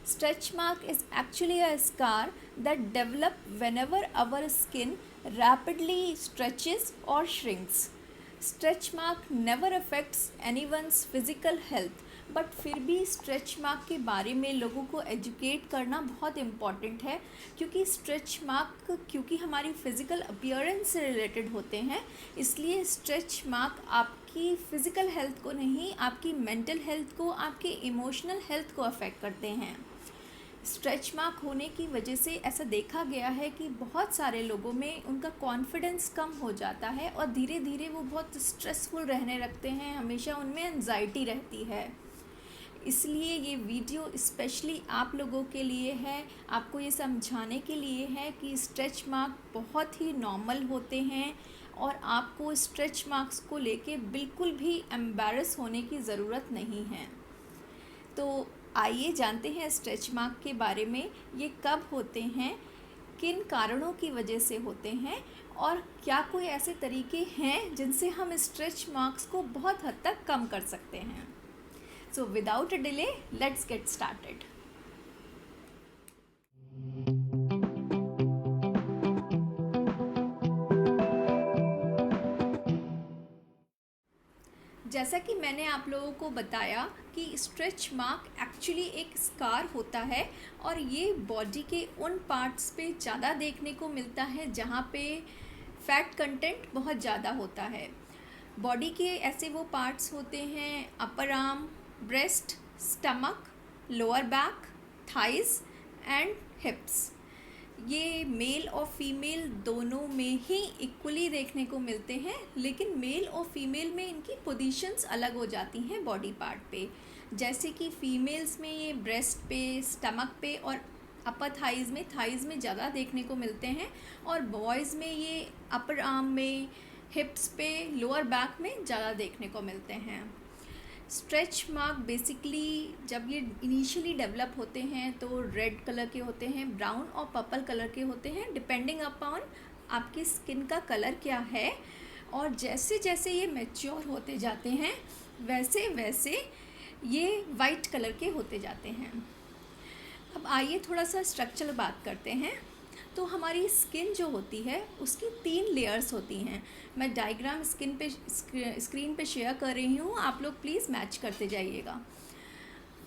Stretch mark is actually a scar that develop whenever our skin rapidly stretches or shrinks. Stretch mark never affects anyone's physical health, but फिर भी stretch mark के बारे में लोगों को educate करना बहुत इम्पॉर्टेंट है, क्योंकि स्ट्रेच मार्क क्योंकि हमारी फ़िज़िकल अपीयरेंस से रिलेटेड होते हैं, इसलिए स्ट्रेच मार्क आपकी फ़िज़िकल हेल्थ को नहीं, आपकी मेंटल हेल्थ को, आपके इमोशनल हेल्थ को अफेक्ट करते हैं। स्ट्रेच मार्क होने की वजह से ऐसा देखा गया है कि बहुत सारे लोगों में उनका कॉन्फिडेंस कम हो जाता है और धीरे धीरे वो बहुत स्ट्रेसफुल रहने लगते हैं, हमेशा उनमें एंजाइटी रहती है। इसलिए ये वीडियो स्पेशली आप लोगों के लिए है, आपको ये समझाने के लिए है कि स्ट्रेच मार्क बहुत ही नॉर्मल होते हैं और आपको स्ट्रेच मार्क्स को लेके बिल्कुल भी एम्बैरस होने की ज़रूरत नहीं है। तो आइए जानते हैं स्ट्रेच मार्क के बारे में, ये कब होते हैं, किन कारणों की वजह से होते हैं और क्या कोई ऐसे तरीके हैं जिनसे हम स्ट्रेच मार्क्स को बहुत हद तक कम कर सकते हैं। So without a delay, let's get started. जैसा कि मैंने आप लोगों को बताया कि स्ट्रेच मार्क एक्चुअली एक स्कार होता है और ये बॉडी के उन पार्ट्स पे ज़्यादा देखने को मिलता है जहाँ पे फैट कंटेंट बहुत ज़्यादा होता है। बॉडी के ऐसे वो पार्ट्स होते हैं upper arm, breast, stomach, lower back, thighs and हिप्स। ये मेल और फीमेल दोनों में ही इक्वली देखने को मिलते हैं, लेकिन मेल और फीमेल में इनकी पोजीशंस अलग हो जाती हैं बॉडी पार्ट पे। जैसे कि फीमेल्स में ये ब्रेस्ट पे, स्टमक पे और अपर थाइज़ में ज़्यादा देखने को मिलते हैं और बॉयज़ में ये अपर आर्म में, हिप्स पे, लोअर बैक में ज़्यादा देखने को मिलते हैं। स्ट्रेच मार्क बेसिकली जब ये इनिशियली डेवलप होते हैं तो रेड कलर के होते हैं, ब्राउन और पर्पल कलर के होते हैं, डिपेंडिंग अपॉन आपकी स्किन का कलर क्या है। और जैसे जैसे ये मैच्योर होते जाते हैं वैसे वैसे ये वाइट कलर के होते जाते हैं। अब आइए थोड़ा सा स्ट्रक्चर बात करते हैं। तो हमारी स्किन जो होती है उसकी 3 लेयर्स होती हैं। मैं डायग्राम स्क्रीन पे शेयर कर रही हूँ, आप लोग प्लीज़ मैच करते जाइएगा।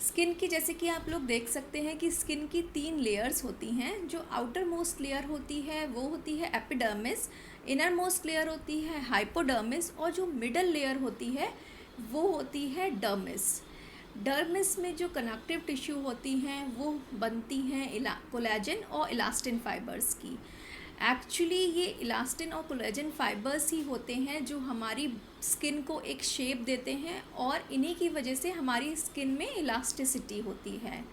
स्किन की जैसे कि आप लोग देख सकते हैं कि स्किन की 3 लेयर्स होती हैं। जो आउटर मोस्ट लेयर होती है वो होती है एपिडर्मिस, इनर मोस्ट लेयर होती है हाइपोडर्मिस और जो मिडल लेयर होती है वो होती है डर्मिस। डर्मिस में जो कनेक्टिव टिश्यू होती हैं वो बनती हैं कोलेजन और इलास्टिन फाइबर्स की। एक्चुअली ये इलास्टिन और कोलेजन फाइबर्स ही होते हैं जो हमारी स्किन को एक शेप देते हैं और इन्हीं की वजह से हमारी स्किन में इलास्टिसिटी होती है।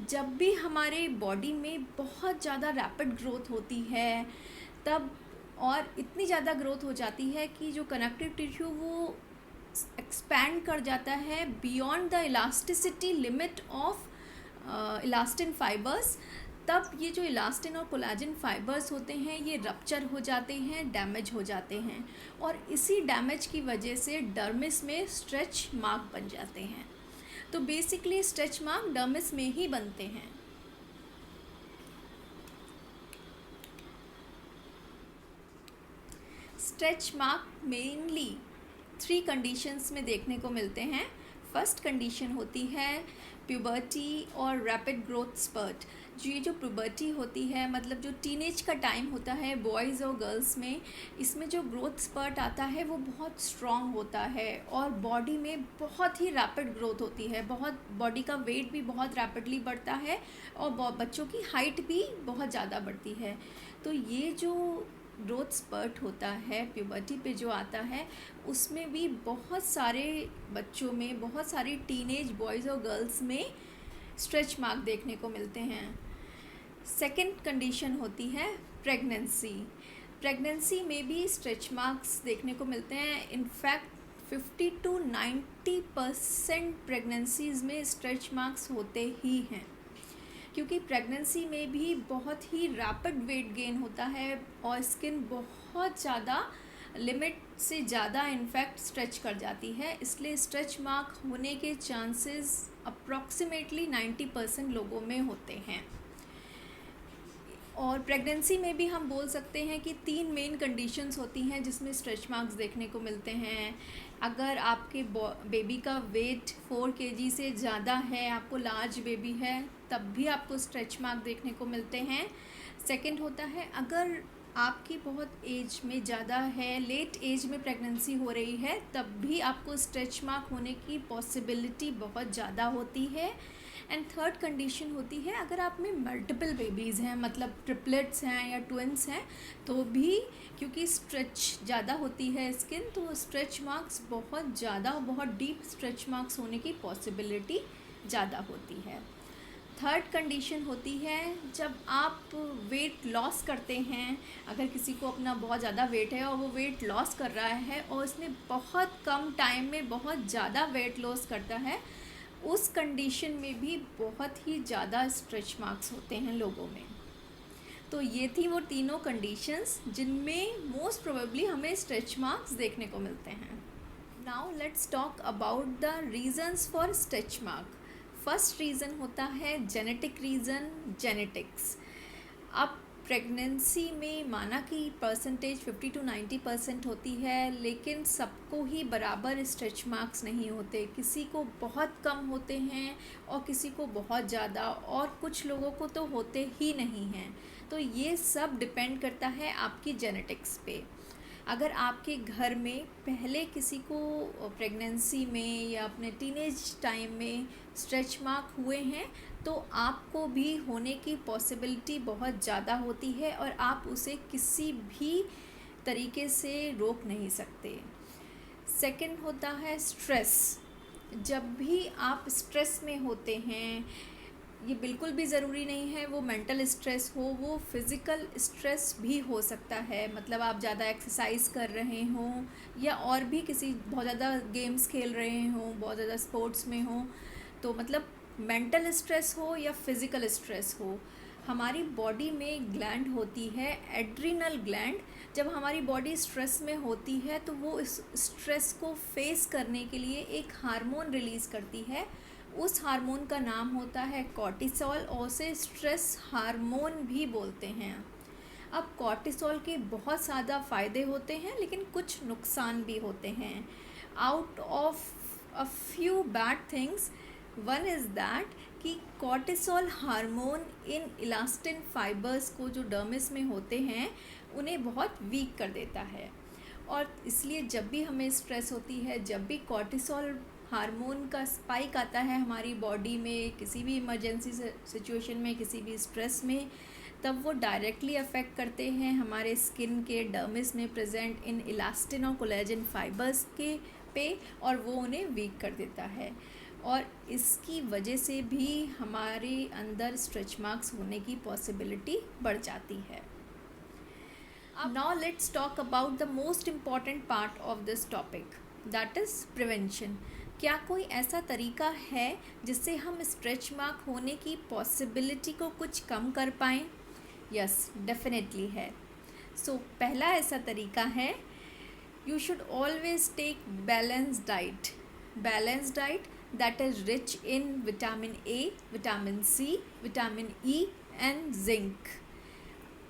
जब भी हमारे बॉडी में बहुत ज़्यादा रैपिड ग्रोथ होती है तब, और इतनी ज़्यादा ग्रोथ हो जाती है कि जो कनेक्टिव टिश्यू वो एक्सपैंड कर जाता है beyond the elasticity limit of elastin fibres, तब ये जो इलास्टिन और कोलेजन फाइबर्स होते हैं ये रप्चर हो जाते हैं, डैमेज हो जाते हैं और इसी डैमेज की वजह से डर्मिस में स्ट्रेच मार्क बन जाते हैं। तो बेसिकली स्ट्रेच मार्क डर्मिस में ही बनते हैं। स्ट्रेच मार्क मेनली 3 कंडीशंस में देखने को मिलते हैं। फर्स्ट कंडीशन होती है प्यूबर्टी और रैपिड ग्रोथ स्पर्ट। ये जो प्यूबर्टी होती है मतलब जो टीनेज का टाइम होता है बॉयज़ और गर्ल्स में, इसमें जो ग्रोथ स्पर्ट आता है वो बहुत स्ट्रॉन्ग होता है और बॉडी में बहुत ही रैपिड ग्रोथ होती है, बहुत बॉडी का वेट भी बहुत रैपिडली बढ़ता है और बच्चों की हाइट भी बहुत ज़्यादा बढ़ती है। तो ये जो ग्रोथ स्पर्ट होता है प्यूबर्टी पे जो आता है उसमें भी बहुत सारे बच्चों में, बहुत सारी टीनेज बॉयज़ और गर्ल्स में स्ट्रेच मार्क देखने को मिलते हैं। सेकंड कंडीशन होती है प्रेगनेंसी। प्रेगनेंसी में भी स्ट्रेच मार्क्स देखने को मिलते हैं। इनफैक्ट 50 to 90% प्रेगनेंसीज़ में स्ट्रेच मार्क्स होते ही हैं, क्योंकि प्रेगनेंसी में भी बहुत ही रैपिड वेट गेन होता है और स्किन बहुत ज़्यादा लिमिट से ज़्यादा इनफैक्ट स्ट्रेच कर जाती है, इसलिए स्ट्रेच मार्क होने के चांसेस अप्रॉक्सीमेटली 90% लोगों में होते हैं। और प्रेगनेंसी में भी हम बोल सकते हैं कि 3 मेन कंडीशंस होती हैं जिसमें स्ट्रेच मार्क्स देखने को मिलते हैं। अगर आपके बेबी का वेट 4 kg से ज़्यादा है, आपको लार्ज बेबी है, तब भी आपको स्ट्रेच मार्क देखने को मिलते हैं। सेकंड होता है, अगर आपकी बहुत एज में ज़्यादा है, लेट एज में प्रेगनेंसी हो रही है, तब भी आपको स्ट्रेच मार्क होने की पॉसिबिलिटी बहुत ज़्यादा होती है। एंड थर्ड कंडीशन होती है, अगर आप में मल्टीपल बेबीज़ हैं, मतलब ट्रिपलेट्स हैं या ट्विंस हैं, तो भी क्योंकि स्ट्रेच ज़्यादा होती है स्किन, तो स्ट्रेच मार्क्स बहुत ज़्यादा, बहुत डीप स्ट्रेच मार्क्स होने की पॉसिबिलिटी ज़्यादा होती है। थर्ड कंडीशन होती है जब आप वेट लॉस करते हैं। अगर किसी को अपना बहुत ज़्यादा वेट है और वो वेट लॉस कर रहा है और उसने बहुत कम टाइम में बहुत ज़्यादा वेट लॉस करता है, उस कंडीशन में भी बहुत ही ज़्यादा स्ट्रेच मार्क्स होते हैं लोगों में। तो ये थी वो तीनों कंडीशंस जिनमें मोस्ट प्रोबेबली हमें स्ट्रेच मार्क्स देखने को मिलते हैं। Now let's talk about the reasons for stretch mark. First reason होता है जेनेटिक रीज़न, जेनेटिक्स। अब प्रेगनेंसी में माना कि परसेंटेज 50 to 90% होती है, लेकिन सबको ही बराबर स्ट्रेच मार्क्स नहीं होते। किसी को बहुत कम होते हैं और किसी को बहुत ज़्यादा, और कुछ लोगों को तो होते ही नहीं हैं। तो ये सब डिपेंड करता है आपकी जेनेटिक्स पे। अगर आपके घर में पहले किसी को प्रेगनेंसी में या अपने टीनेज टाइम में स्ट्रेच मार्क हुए हैं, तो आपको भी होने की पॉसिबिलिटी बहुत ज़्यादा होती है और आप उसे किसी भी तरीके से रोक नहीं सकते। सेकंड होता है स्ट्रेस। जब भी आप स्ट्रेस में होते हैं, ये बिल्कुल भी ज़रूरी नहीं है वो मेंटल स्ट्रेस हो, वो फिज़िकल स्ट्रेस भी हो सकता है। मतलब आप ज़्यादा एक्सरसाइज कर रहे हों या और भी किसी बहुत ज़्यादा गेम्स खेल रहे हों, बहुत ज़्यादा स्पोर्ट्स में हों, तो मतलब मेंटल स्ट्रेस हो या फिज़िकल स्ट्रेस हो, हमारी बॉडी में ग्लैंड होती है एड्रिनल ग्लैंड। जब हमारी बॉडी स्ट्रेस में होती है तो वो इस स्ट्रेस को फेस करने के लिए एक हार्मोन रिलीज़ करती है। उस हार्मोन का नाम होता है कॉर्टिसोल, और उसे स्ट्रेस हार्मोन भी बोलते हैं। अब कॉर्टिसोल के बहुत ज़्यादा फ़ायदे होते हैं, लेकिन कुछ नुकसान भी होते हैं। Out of a few bad things, one is that कि कॉर्टिसोल हार्मोन इन इलास्टिन फाइबर्स को जो डर्मिस में होते हैं उन्हें बहुत वीक कर देता है। और इसलिए जब भी हमें स्ट्रेस होती है, जब भी कॉर्टिसोल हार्मोन का स्पाइक आता है हमारी बॉडी में, किसी भी इमरजेंसी सिचुएशन में, किसी भी स्ट्रेस में, तब वो डायरेक्टली अफेक्ट करते हैं हमारे स्किन के डर्मिस में प्रेजेंट इन इलास्टिन और कोलेजन फाइबर्स के पे, और वो उन्हें वीक कर देता है। और इसकी वजह से भी हमारे अंदर स्ट्रेच मार्क्स होने की पॉसिबिलिटी बढ़ जाती है। अब now let's talk about the most important part of this topic, that is prevention. क्या कोई ऐसा तरीका है जिससे हम स्ट्रेच मार्क होने की पॉसिबिलिटी को कुछ कम कर पाएँ? यस, डेफिनेटली है। सो पहला ऐसा तरीका है, you should always take balance diet. Balance diet that is rich in vitamin A, vitamin C, vitamin E and zinc।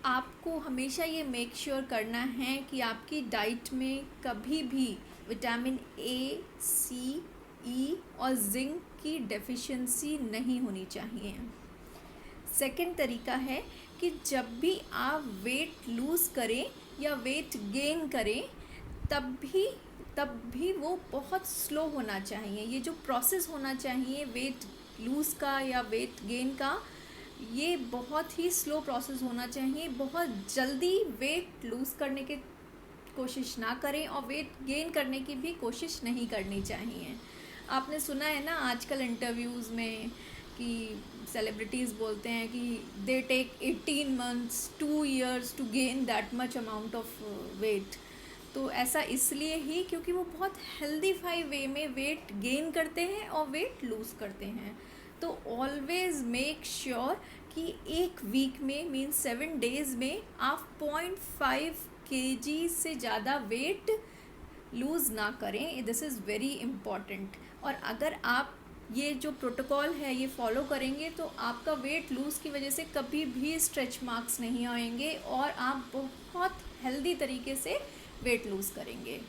आपको हमेशा ये मेक श्योर करना है कि आपकी डाइट में कभी भी विटामिन A, C, E और जिंक की डेफिशिएंसी नहीं होनी चाहिए। सेकंड तरीका है कि जब भी आप वेट लूज़ करें या वेट गेन करें, तब भी वो बहुत स्लो होना चाहिए। ये जो प्रोसेस होना चाहिए वेट लूज़ का या वेट गेन का, ये बहुत ही स्लो प्रोसेस होना चाहिए। बहुत जल्दी वेट लूज़ करने की कोशिश ना करें और वेट गेन करने की भी कोशिश नहीं करनी चाहिए। आपने सुना है ना आजकल इंटरव्यूज़ में कि सेलिब्रिटीज़ बोलते हैं कि they take 18 months 2 years to gain that much amount of weight. तो ऐसा इसलिए ही क्योंकि वो बहुत हेल्दीफाई वे में वेट गेन करते हैं और वेट लूज़ करते हैं। तो ऑलवेज़ मेक श्योर कि एक वीक में मीन्स 7 days में आप 0.5 kg से ज़्यादा वेट लूज़ ना करें, दिस इज़ वेरी इम्पॉर्टेंट। और अगर आप ये जो प्रोटोकॉल है ये फॉलो करेंगे तो आपका वेट लूज़ की वजह से कभी भी स्ट्रेच मार्क्स नहीं आएंगे और आप बहुत हेल्दी तरीके से वेट लूज़ करेंगे।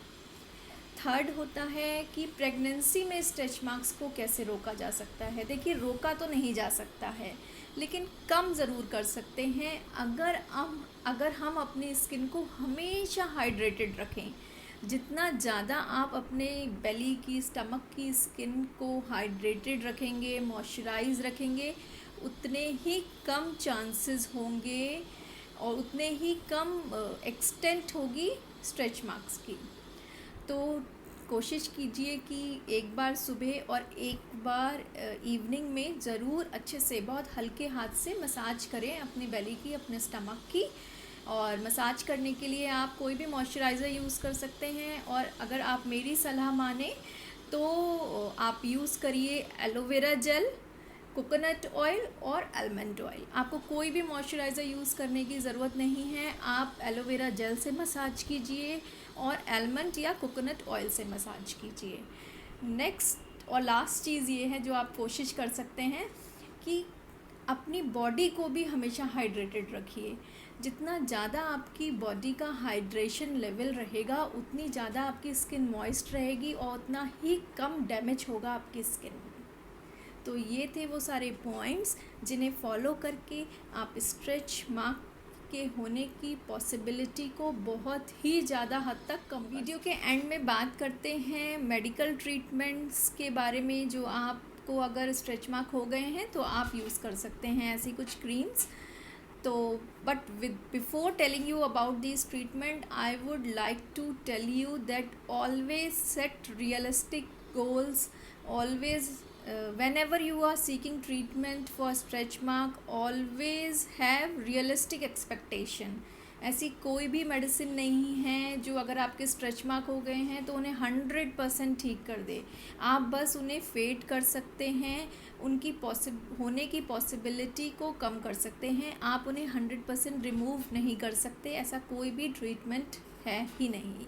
थर्ड होता है कि प्रेगनेंसी में स्ट्रेच मार्क्स को कैसे रोका जा सकता है। देखिए, रोका तो नहीं जा सकता है, लेकिन कम ज़रूर कर सकते हैं अगर हम अपनी स्किन को हमेशा हाइड्रेटेड रखें। जितना ज़्यादा आप अपने बेली की, स्टमक की स्किन को हाइड्रेटेड रखेंगे, मॉइस्चराइज रखेंगे, उतने ही कम चांसेस होंगे और उतने ही कम एक्सटेंट होगी स्ट्रेच मार्क्स की। तो कोशिश कीजिए कि एक बार सुबह और एक बार इवनिंग में ज़रूर अच्छे से बहुत हल्के हाथ से मसाज करें अपनी बेली की, अपने स्टमक की। और मसाज करने के लिए आप कोई भी मॉइस्चराइज़र यूज़ कर सकते हैं, और अगर आप मेरी सलाह माने तो आप यूज़ करिए एलोवेरा जेल, कोकोनट ऑयल और आलमंड ऑयल। आपको कोई भी मॉइस्चराइज़र यूज़ करने की ज़रूरत नहीं है। आप एलोवेरा जेल से मसाज कीजिए और आलमंड या कोकोनट ऑयल से मसाज कीजिए। नेक्स्ट और लास्ट चीज़ ये है जो आप कोशिश कर सकते हैं कि अपनी बॉडी को भी हमेशा हाइड्रेटेड रखिए। जितना ज़्यादा आपकी बॉडी का हाइड्रेशन लेवल रहेगा उतनी ज़्यादा आपकी स्किन मॉइस्ट रहेगी और उतना ही कम डैमेज होगा आपकी स्किन में। तो ये थे वो सारे पॉइंट्स जिन्हें फॉलो करके आप स्ट्रेच मार्क के होने की पॉसिबिलिटी को बहुत ही ज़्यादा हद तक कम। वीडियो के एंड में बात करते हैं मेडिकल ट्रीटमेंट्स के बारे में, जो आपको अगर स्ट्रेच मार्क हो गए हैं तो आप यूज़ कर सकते हैं ऐसी कुछ क्रीम्स। तो but before telling you about this treatment, I would like to tell you that always set realistic goals. Always whenever you are seeking treatment for stretch mark, always have realistic expectation। ऐसी कोई भी medicine नहीं है जो अगर आपके stretch mark हो गए हैं तो उन्हें 100% ठीक कर दे। आप बस उन्हें फेड कर सकते हैं, उनकी होने की पॉसिबिलिटी को कम कर सकते हैं। आप उन्हें 100% रिमूव नहीं कर सकते, ऐसा कोई भी ट्रीटमेंट है ही नहीं।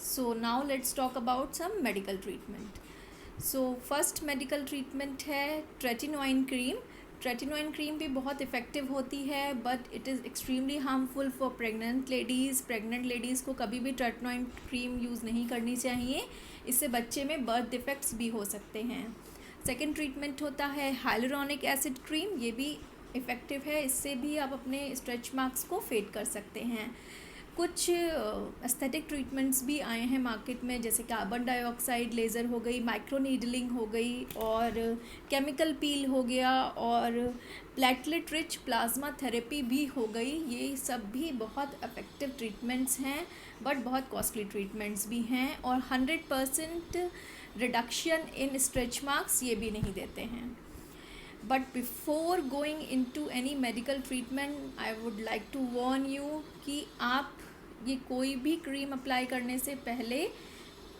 So now let's talk about some medical treatment. So first medical treatment है ट्रेटिनोइन क्रीम। ट्रेटिनोइन क्रीम भी बहुत इफ़ेक्टिव होती है, but it is extremely harmful for pregnant ladies. Pregnant ladies को कभी भी ट्रेटिनोइन क्रीम यूज़ नहीं करनी चाहिए, इससे बच्चे में बर्थ डिफेक्ट्स भी हो सकते हैं। सेकेंड ट्रीटमेंट होता है हाइलुरोनिक एसिड क्रीम। ये भी इफ़ेक्टिव है, इससे भी आप अपने स्ट्रेच मार्क्स को फेड कर सकते हैं। कुछ एस्थेटिक ट्रीटमेंट्स भी आए हैं मार्केट में, जैसे कार्बन डाइऑक्साइड लेज़र हो गई, माइक्रो नीडलिंग हो गई, और केमिकल पील हो गया, और प्लेटलेट रिच प्लाज्मा थेरेपी भी हो गई। ये सब भी बहुत इफ़ेक्टिव ट्रीटमेंट्स हैं, बट बहुत कॉस्टली ट्रीटमेंट्स भी हैं, और 100% रिडक्शन इन स्ट्रेच मार्क्स ये भी नहीं देते हैं। But before going into any medical treatment, I would like to warn you कि आप ये कोई भी क्रीम अप्लाई करने से पहले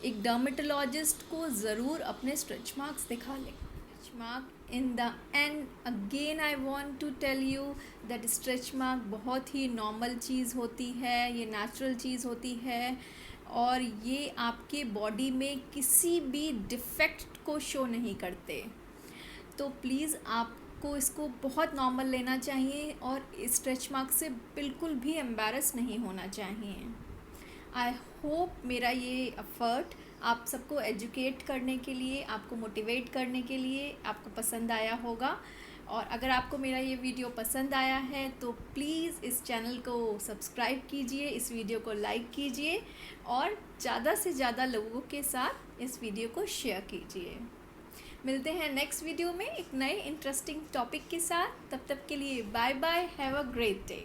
एक डर्मेटोलॉजिस्ट को ज़रूर अपने स्ट्रेच मार्क्स दिखा लें। Stretch mark in the end again I want to tell you that stretch mark बहुत ही नॉर्मल चीज़ होती है, ये नेचुरल चीज़ होती है, और ये आपके बॉडी में किसी भी डिफेक्ट को शो नहीं करते। तो प्लीज़ आपको इसको बहुत नॉर्मल लेना चाहिए और स्ट्रेच मार्क से बिल्कुल भी एम्बैरस नहीं होना चाहिए। आई होप मेरा ये एफर्ट आप सबको एजुकेट करने के लिए, आपको मोटिवेट करने के लिए आपको पसंद आया होगा। और अगर आपको मेरा ये वीडियो पसंद आया है तो प्लीज़ इस चैनल को सब्सक्राइब कीजिए, इस वीडियो को लाइक कीजिए, और ज़्यादा से ज़्यादा लोगों के साथ इस वीडियो को शेयर कीजिए। मिलते हैं नेक्स्ट वीडियो में एक नए इंटरेस्टिंग टॉपिक के साथ। तब तक के लिए bye bye, have a great day.